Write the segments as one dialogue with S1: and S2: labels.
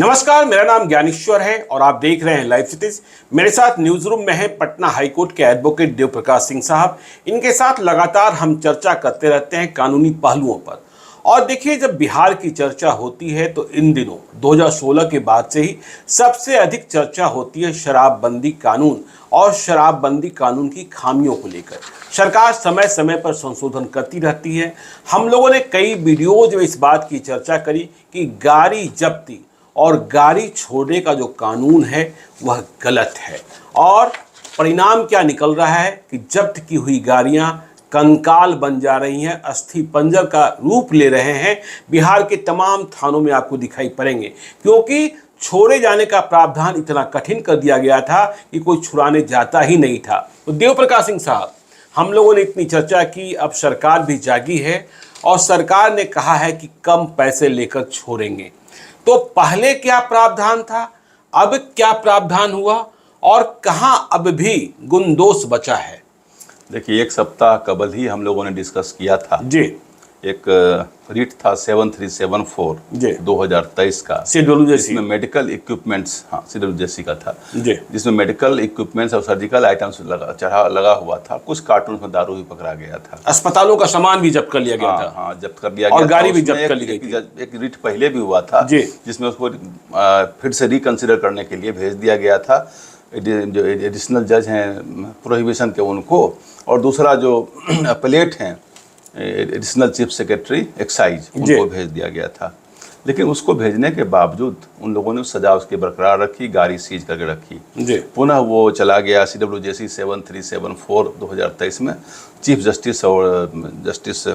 S1: नमस्कार, मेरा नाम ज्ञानेश्वर है और आप देख रहे हैं लाइव सिटीज। मेरे साथ न्यूज रूम में है पटना हाईकोर्ट के एडवोकेट देव प्रकाश सिंह साहब। इनके साथ लगातार हम चर्चा करते रहते हैं कानूनी पहलुओं पर। और देखिए, जब बिहार की चर्चा होती है तो इन दिनों 2016 के बाद से ही सबसे अधिक चर्चा होती है शराबबंदी कानून और शराबबंदी कानून की खामियों को लेकर। सरकार समय समय पर संशोधन करती रहती है। हम लोगों ने कई वीडियोज में इस बात की चर्चा करी कि गाड़ी जब्ती और गाड़ी छोड़ने का जो कानून है वह गलत है, और परिणाम क्या निकल रहा है कि जब्त की हुई गाड़ियां कंकाल बन जा रही हैं, अस्थि पंजर का रूप ले रहे हैं। बिहार के तमाम थानों में आपको दिखाई पड़ेंगे, क्योंकि छोड़े जाने का प्रावधान इतना कठिन कर दिया गया था कि कोई छुड़ाने जाता ही नहीं था। तो देव प्रकाश सिंह साहब, हम लोगों ने इतनी चर्चा की, अब सरकार भी जागी है और सरकार ने कहा है कि कम पैसे लेकर छोड़ेंगे। तो पहले क्या प्रावधान था, अब क्या प्रावधान हुआ और कहां अब भी गुणदोष बचा है?
S2: देखिए, एक सप्ताह कबल ही हम लोगों ने डिस्कस किया था
S1: जी।
S2: एक रिट था 7374
S1: जी
S2: 2023 का, जिसमें मेडिकल इक्विपमेंट्स, हाँ CWJC का था
S1: जी,
S2: जिसमें मेडिकल इक्विपमेंट्स और सर्जिकल आइटम्स लगा हुआ था। कुछ कार्टून में दारू भी पकड़ा गया था।
S1: अस्पतालों का सामान भी जब्त कर लिया गया था।
S2: हाँ, जब्त कर लिया गया
S1: और
S2: था।
S1: गाड़ी भी जब्त कर ली गई थी।
S2: एक रिट पहले भी हुआ था जिसमें उसको फिर से रिकंसिडर करने के लिए भेज दिया गया था, जो एडिशनल जज हैं प्रोहिबिशन के उनको, और दूसरा जो अपलेट हैं एडिशनल चीफ सेक्रेटरी एक्साइज, उनको भेज दिया गया था। लेकिन उसको भेजने के बावजूद उन लोगों ने सजा उसकी बरकरार रखी, गाड़ी सीज करके रखी। पुनः वो चला गया CWJC 7374 2023 में चीफ जस्टिस और जस्टिस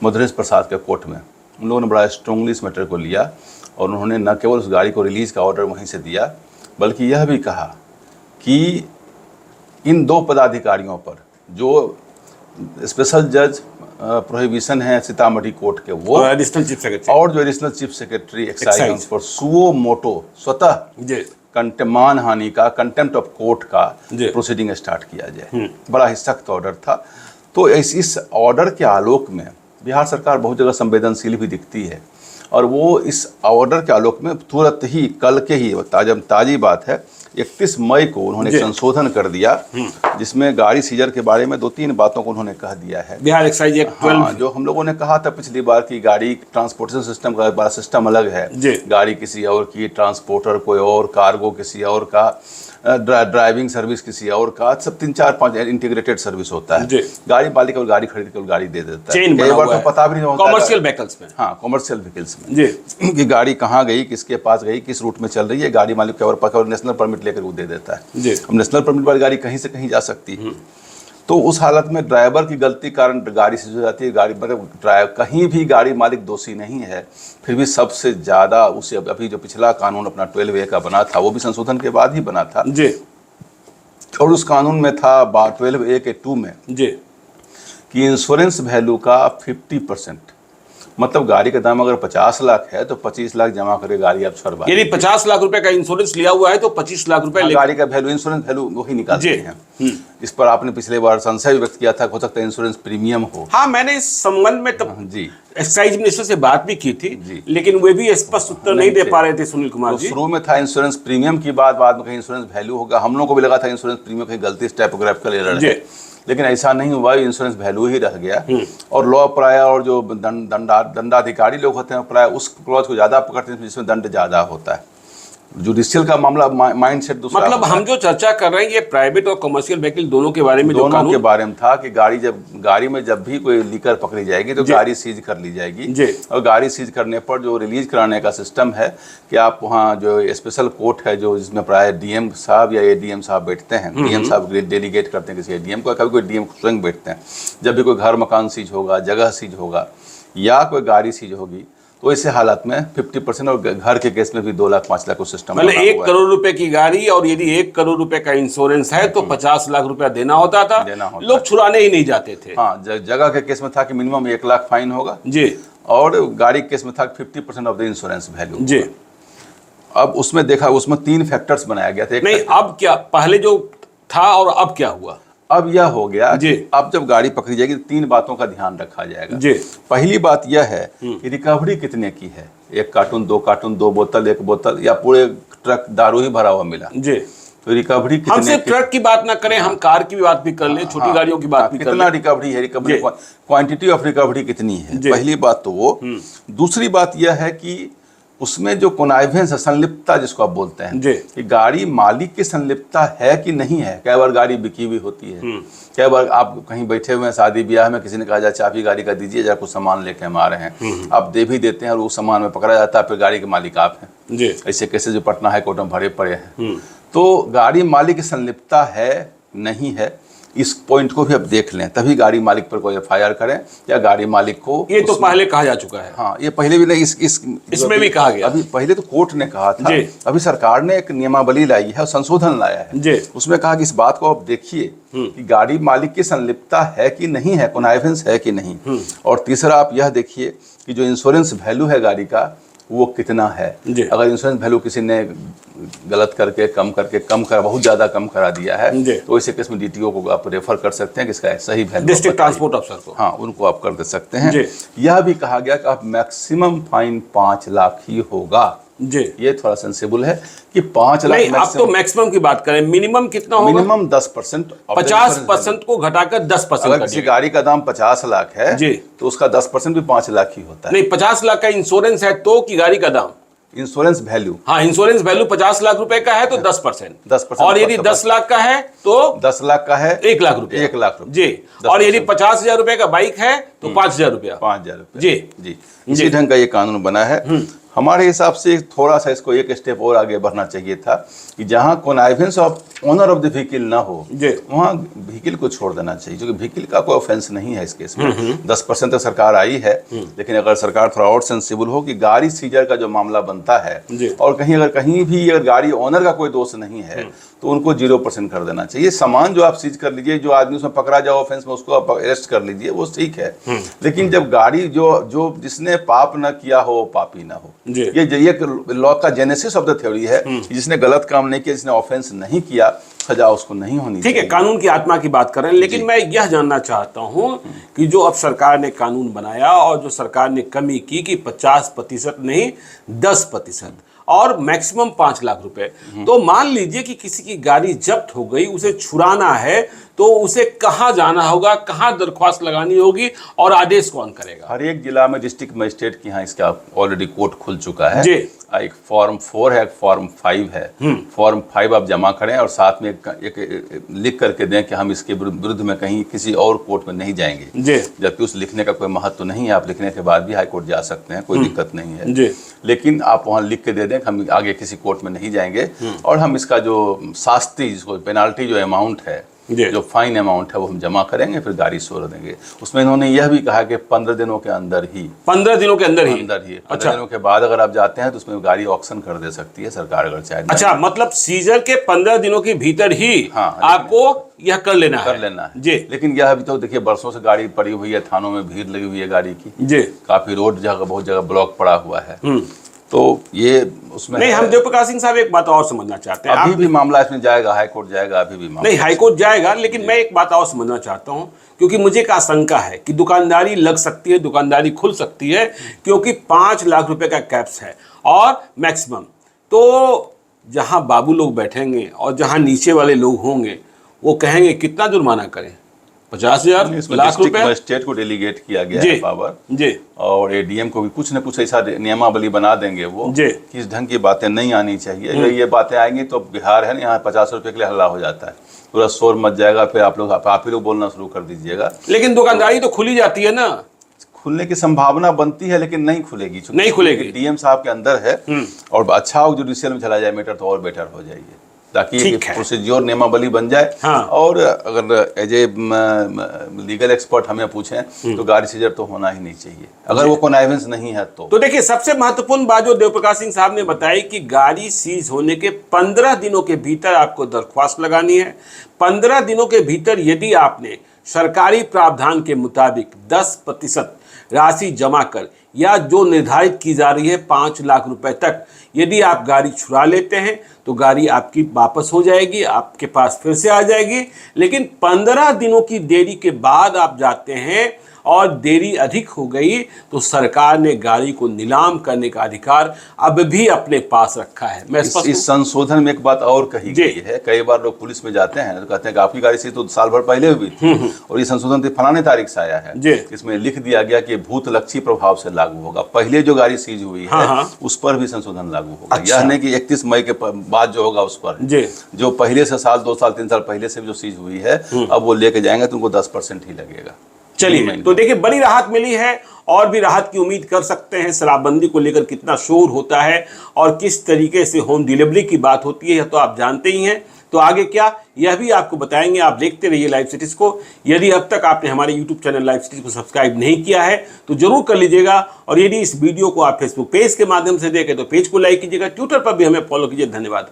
S2: मधुरेश प्रसाद के कोर्ट में। उन लोगों ने बड़ा स्ट्रांगली इस मैटर को लिया और उन्होंने न केवल उस गाड़ी को रिलीज़ का ऑर्डर वहीं से दिया, बल्कि यह भी कहा कि इन दो पदाधिकारियों पर जो स्पेशल जज प्रोहिबिशन है सीतामढ़ी कोर्ट के, वो
S1: एडिशनल चीफ सेक्रेटरी,
S2: और जो एडिशनल चीफ सेक्रेटरी एक्साइज पर सुओ मोटो स्वतः मान हानि का कंटेम्प्ट ऑफ कोर्ट का प्रोसीडिंग स्टार्ट किया जाए। बड़ा ही सख्त ऑर्डर था। तो इस ऑर्डर के आलोक में बिहार सरकार बहुत जगह संवेदनशील भी दिखती है, और वो इस ऑर्डर के आलोक में तुरंत ही कल के ही ताज़ी बात है 31 मई को उन्होंने संशोधन कर दिया, जिसमें गाड़ी सीजर के बारे में 2-3 बातों को उन्होंने कह दिया है।
S1: Bihar excise act 12।
S2: हाँ, जो हम लोगों ने कहा था पिछली बार की गाड़ी ट्रांसपोर्टेशन सिस्टम का बड़ा सिस्टम अलग है, गाड़ी किसी और की, ट्रांसपोर्टर कोई और, कार्गो किसी और का, ड्राइविंग सर्विस किसी और का, सब 3-4-5 इंटीग्रेटेड सर्विस होता है। गाड़ी मालिक और गाड़ी खरीद कर गाड़ी दे देता है। कई बार तो पता भी नहीं होता
S1: कॉमर्शियल व्हीकल्स में।
S2: हाँ, कॉमर्शियल व्हीकल्स में कि गाड़ी कहाँ गई, किसके पास गई, किस रूट में चल रही है, गाड़ी मालिक के और नेशनल परमिट लेकर वो दे देता है। अब नेशनल परमिट वाली गाड़ी कहीं से कहीं जा सकती है। तो उस हालत में ड्राइवर की गलती कारण गाड़ी सीज हो जाती है। गाड़ी मतलब कहीं भी गाड़ी मालिक दोषी नहीं है, फिर भी सबसे ज़्यादा उसे अभी जो पिछला कानून अपना 12A का बना था, वो भी संशोधन के बाद ही बना था जी, और उस कानून में था 12A के 2 में जी कि इंश्योरेंस वैल्यू का 50%, मतलब गाड़ी का दाम अगर 50 लाख है तो 25 लाख जमा करके गाड़ी आप छुड़वा।
S1: यदि 50 लाख रुपए का इंश्योरेंस लिया हुआ है तो 25 लाख रुपए
S2: गाड़ी का वैल्यू, इंश्योरेंस वैल्यू वही निकालते हैं। इस पर आपने पिछले बार संशय व्यक्त किया था, हो सकता है इंश्योरेंस प्रीमियम हो।
S1: हाँ, मैंने इस संबंध में तब जी एक्साइज मिनिस्टर से बात भी की थी, लेकिन वे भी स्पष्ट उत्तर नहीं दे पा रहे थे सुनील कुमार जी।
S2: शुरू में था इंश्योरेंस प्रीमियम की बात, बाद में कहीं इंश्योरेंस वैल्यू होगा। हम लोगों को भी लगा था इंश्योरेंस प्रीमियम कहीं गलती से टाइपोग्राफिकल एरर है, लेकिन ऐसा नहीं हुआ, इंश्योरेंस वैल्यू ही रह गया। और लॉ प्राय और जो दंडाधिकारी लोग होते हैं प्राय उस क्लॉज को ज़्यादा पकड़ते हैं जिसमें दंड ज़्यादा होता है। जुडिशियल का मामला माइंडसेट दूसरा,
S1: मतलब हम जो चर्चा कर रहे हैं ये प्राइवेट और कमर्शियल व्हीकल दोनों के बारे में,
S2: दोनों के बारे में था कि गाड़ी में जब भी कोई लीकर पकड़ी जाएगी तो गाड़ी सीज कर ली जाएगी, और गाड़ी सीज करने पर जो रिलीज कराने का सिस्टम है कि आप वहाँ जो स्पेशल कोर्ट है, जो जिसमें प्राय DM साहब या ADM साहब बैठते हैं, DM साहब डेलीगेट करते हैं किसी ADM को, कभी कोई DM स्वयं बैठते हैं। जब भी कोई घर मकान सीज होगा, जगह सीज होगा या कोई गाड़ी सीज होगी, तो ऐसे हालत में 50%, और घर के केस में भी 2 लाख 5 लाख को सिस्टम,
S1: मतलब 1 करोड़ रुपए की गाड़ी और यदि 1 करोड़ रुपए का इंश्योरेंस है तो 50 लाख रुपया देना होता था। लोग छुड़ाने ही नहीं जाते थे।
S2: हाँ, जगह के केस में था कि मिनिमम 1 लाख फाइन होगा जी, और गाड़ी के केस में था 50% ऑफ द इंश्योरेंस वैल्यू जी। अब उसमें देखा, उसमें 3 फैक्टर्स बनाया गया था।
S1: नहीं, अब क्या, पहले जो था और अब क्या हुआ?
S2: अब यह हो गया
S1: जी।
S2: कि अब जब गाड़ी पकड़ी जाएगी तो 3 बातों का ध्यान रखा जाएगा
S1: जी।
S2: पहली बात यह है कि रिकवरी कितने की है, 1 कार्टून 2 कार्टून 2 बोतल 1 बोतल या पूरे ट्रक दारू ही भरा हुआ मिला,
S1: जी।
S2: तो रिकवरी
S1: हम
S2: कितने
S1: सिर्फ ट्रक की बात ना करें, हम कार की भी बात भी कर लें, छोटी गाड़ियों की बात भी कर
S2: कितना
S1: लें।
S2: रिकवरी है, रिकवरी
S1: जी।
S2: क्वांटिटी ऑफ रिकवरी कितनी है,
S1: जी।
S2: पहली बात तो वो। दूसरी बात यह है कि उसमें जो कॉनाइवेंस है, संलिप्तता जिसको आप बोलते हैं,
S1: जी।
S2: कि गाड़ी मालिक की संलिप्तता है कि नहीं है। कई बार गाड़ी बिकी हुई होती है, कई बार आप कहीं बैठे हुए हैं शादी ब्याह में, किसी ने कहा जा चाबी गाड़ी का दीजिए, जरा कुछ सामान लेके हम आ रहे हैं, आप दे भी देते हैं और उस सामान में पकड़ा जाता है, फिर गाड़ी के मालिक आप हैं।
S1: जी।
S2: ऐसे केसेस जो पटना हाई कोर्ट में भरे पड़े हैं। तो गाड़ी मालिक की संलिप्तता है नहीं है, इस पॉइंट को भी अब देख लें, तभी गाड़ी मालिक पर कोई एफआईआर करें या गाड़ी मालिक को।
S1: ये तो पहले कहा जा चुका है।
S2: हाँ, ये पहले भी नहीं,
S1: इसमें भी कहा गया।
S2: अभी पहले तो कोर्ट ने कहा था,
S1: जी।
S2: अभी सरकार ने एक नियमावली लाई है और संशोधन लाया है
S1: जी।
S2: उसमें कहा कि इस बात को आप देखिए कि गाड़ी मालिक की संलिप्तता है कि नहीं है, कॉनाइवेंस है कि नहीं। और तीसरा आप यह देखिए कि जो इंश्योरेंस वैल्यू है गाड़ी का वो कितना है। अगर इंश्योरेंस वैल्यू किसी ने गलत करके बहुत ज़्यादा कम करा दिया है तो ऐसे केस में डीटीओ को आप रेफर कर सकते हैं कि इसका सही वैल्यू,
S1: डिस्ट्रिक्ट ट्रांसपोर्ट अफसर को,
S2: हाँ, उनको आप कर दे सकते हैं। यह भी कहा गया कि आप मैक्सिमम फाइन 5 लाख ही होगा।
S1: जी।
S2: ये थोड़ा सेंसिबल है कि 5 लाख
S1: नहीं, आप तो मैक्सिमम की बात करें, मिनिमम कितना होगा?
S2: मिनिमम 10%,
S1: 50% को घटाकर 10%।
S2: अगर किसी गाड़ी का दाम 50 लाख है
S1: जी,
S2: तो उसका 10% भी 5 लाख ही होता है।
S1: नहीं, 50 लाख का इंश्योरेंस है तो कि गाड़ी का दाम,
S2: इंश्योरेंस वैल्यू,
S1: हाँ, इंश्योरेंस वैल्यू 50 लाख रुपए का है तो 10%,
S2: 10%,
S1: और यदि 10 लाख का है तो
S2: 10 लाख का है
S1: 1 लाख रुपए,
S2: 1 लाख रुपए
S1: जी। और यदि 50,000 रुपए का बाइक है तो 5,000 रुपया,
S2: 5,000 रुपए।
S1: जी
S2: जी, इसी ढंग का ये कानून बना है। हमारे हिसाब से थोड़ा सा इसको एक स्टेप और आगे बढ़ना चाहिए था कि जहां connivance of owner of the vehicle ना हो वहां व्हीकल को छोड़ देना चाहिए, क्योंकि व्हीकल का कोई ऑफेंस नहीं है इस केस में। 10% तक सरकार आई है, लेकिन अगर सरकार थोड़ा और सेंसिबल हो कि गाड़ी सीजर का जो मामला बनता है और कहीं भी अगर गाड़ी ओनर का कोई दोष नहीं है तो उनको 0% कर देना चाहिए। सामान जो आप सीज कर लीजिए, जो आदमी उसमें पकड़ा जाए ऑफेंस में, उसको आप अरेस्ट कर लीजिए, वो ठीक है। लेकिन जब गाड़ी जो जिसने पाप न किया हो पापी ना हो, ये लॉ का जेनेसिस ऑफ द थ्योरी है। जिसने गलत काम नहीं किया, जिसने ऑफेंस नहीं किया, सजा उसको नहीं होनी चाहिए।
S1: ठीक है, कानून की आत्मा की बात कर रहे हैं, लेकिन मैं यह जानना चाहता हूं कि जो अब सरकार ने कानून बनाया और जो सरकार ने कमी की कि 50% नहीं 10% और मैक्सिमम 5 लाख रुपए, तो मान लीजिए कि किसी की गाड़ी जब्त हो गई, उसे छुड़ाना है तो उसे कहाँ जाना होगा, कहाँ दरख्वास्त लगानी होगी और आदेश कौन करेगा?
S2: हर एक जिला में डिस्ट्रिक्ट मजिस्ट्रेट की यहाँ इसका ऑलरेडी कोर्ट खुल चुका है।
S1: जी।
S2: एक फॉर्म 4 है, एक फॉर्म 5 है। फॉर्म 5 आप जमा करें और साथ में एक लिख करके दें कि हम इसके विरुद्ध में कहीं किसी और कोर्ट में नहीं जाएंगे।
S1: जी।
S2: जबकि उस लिखने का कोई महत्व नहीं है, आप लिखने के बाद भी हाई कोर्ट जा सकते हैं, कोई दिक्कत नहीं है।
S1: जी।
S2: लेकिन आप वहाँ लिख के दे दें कि हम आगे किसी कोर्ट में नहीं जाएंगे और हम इसका जो शास्ति, जिसको पेनाल्टी जो अमाउंट है, जो फाइन अमाउंट है, वो हम जमा करेंगे, फिर गाड़ी छोड़ देंगे। उसमें इन्होंने यह भी कहा कि 15 दिनों के अंदर ही
S1: 15 दिनों के अंदर ही
S2: 15 दिनों के बाद अगर आप जाते हैं तो उसमें गाड़ी ऑक्शन कर दे सकती है सरकार, अगर चाहे।
S1: अच्छा, मतलब सीजर के 15 दिनों के भीतर ही आपको यह कर लेना है
S2: जी। लेकिन यह अभी तो देखिए बरसों से गाड़ी पड़ी हुई है, थानों में भीड़ लगी हुई है गाड़ी की जी, काफी रोड बहुत जगह ब्लॉक पड़ा हुआ है। तो ये उसमें
S1: नहीं, हम देवप्रकाश सिंह साहब एक बात और समझना चाहते हैं।
S2: अभी भी मामला इसमें जाएगा, हाई कोर्ट जाएगा, अभी भी मामला
S1: नहीं, हाई कोर्ट जाएगा, लेकिन मैं एक बात और समझना चाहता हूं, क्योंकि मुझे एक आशंका है कि दुकानदारी लग सकती है, दुकानदारी खुल सकती है, क्योंकि 5 लाख रुपए का कैप्स है और मैक्सिमम। तो जहां बाबू लोग बैठेंगे और जहां नीचे वाले लोग होंगे, वो कहेंगे कितना जुर्माना करें, 50,000 लाख रुपए।
S2: स्टेट को डेलीगेट किया गया है पावर जी, और एडीएम को भी कुछ न कुछ ऐसा नियमावली बना देंगे वो जी, कि इस ढंग की बातें नहीं आनी चाहिए। ये बातें आएंगी तो बिहार है ना, यहाँ 50 रुपए के लिए हल्ला हो जाता है, पूरा शोर मच जाएगा, फिर आप ही लोग बोलना शुरू कर दीजिएगा।
S1: लेकिन दुकानदारी तो खुली जाती है ना,
S2: खुलने की संभावना बनती है, लेकिन नहीं खुलेगी,
S1: नहीं खुलेगी।
S2: डीएम साहब के अंदर है और अच्छा हो जुडिशियल में चला जाए मैटर तो और बेटर हो जाइए, ताकि प्रोसीजर नियमावली बन जाए। हाँ। और अगर एज ए लीगल एक्सपर्ट हमें पूछें तो गाड़ी सीजर तो होना ही नहीं चाहिए, अगर वो कॉनाइवेंस नहीं है तो
S1: देखिए, सबसे महत्वपूर्ण बात जो देवप्रकाश सिंह साहब ने बताई कि गाड़ी सीज होने के 15 दिनों के भीतर आपको दरख्वास्त लगानी है। 15 दिनों के भीतर यदि आपने सरकारी प्रावधान के मुताबिक 10% राशि जमा कर या जो निर्धारित की जा रही है 5 लाख रुपए तक, यदि आप गाड़ी छुड़ा लेते हैं तो गाड़ी आपकी वापस हो जाएगी, आपके पास फिर से आ जाएगी। लेकिन 15 दिनों की देरी के बाद आप जाते हैं और देरी अधिक हो गई तो सरकार ने गाड़ी को नीलाम करने का अधिकार अब भी अपने पास रखा है। मैं
S2: इस संशोधन में एक बात और कही गई है, कई बार लोग पुलिस में जाते हैं तो कहते हैं कि आपकी गाड़ी से तो साल भर पहले हुई थी और ये संशोधन तो फलाने तारीख से आया है। इसमें लिख दिया गया कि भूतलक्षी प्रभाव से लागू होगा। पहले जो गाड़ी सीज हुई है उस पर भी संशोधन लागू होगा। यह नहीं कि 31 मई के बाद जो होगा उस पर, जो पहले से साल 2 साल 3 साल पहले से जो सीज हुई है अब वो लेके जाएंगे तो उनको 10% ही लगेगा।
S1: चलिए, तो देखिए बड़ी राहत मिली है और भी राहत की उम्मीद कर सकते हैं। शराबबंदी को लेकर कितना शोर होता है और किस तरीके से होम डिलीवरी की बात होती है तो आप जानते ही हैं। तो आगे क्या, यह भी आपको बताएंगे। आप देखते रहिए लाइव सिटीज को। यदि अब तक आपने हमारे यूट्यूब चैनल लाइव सिटीज को सब्सक्राइब नहीं किया है तो जरूर कर लीजिएगा। और यदि इस वीडियो को आप फेसबुक पेज के माध्यम से देखें तो पेज को लाइक कीजिएगा, ट्विटर पर भी हमें फॉलो कीजिए। धन्यवाद।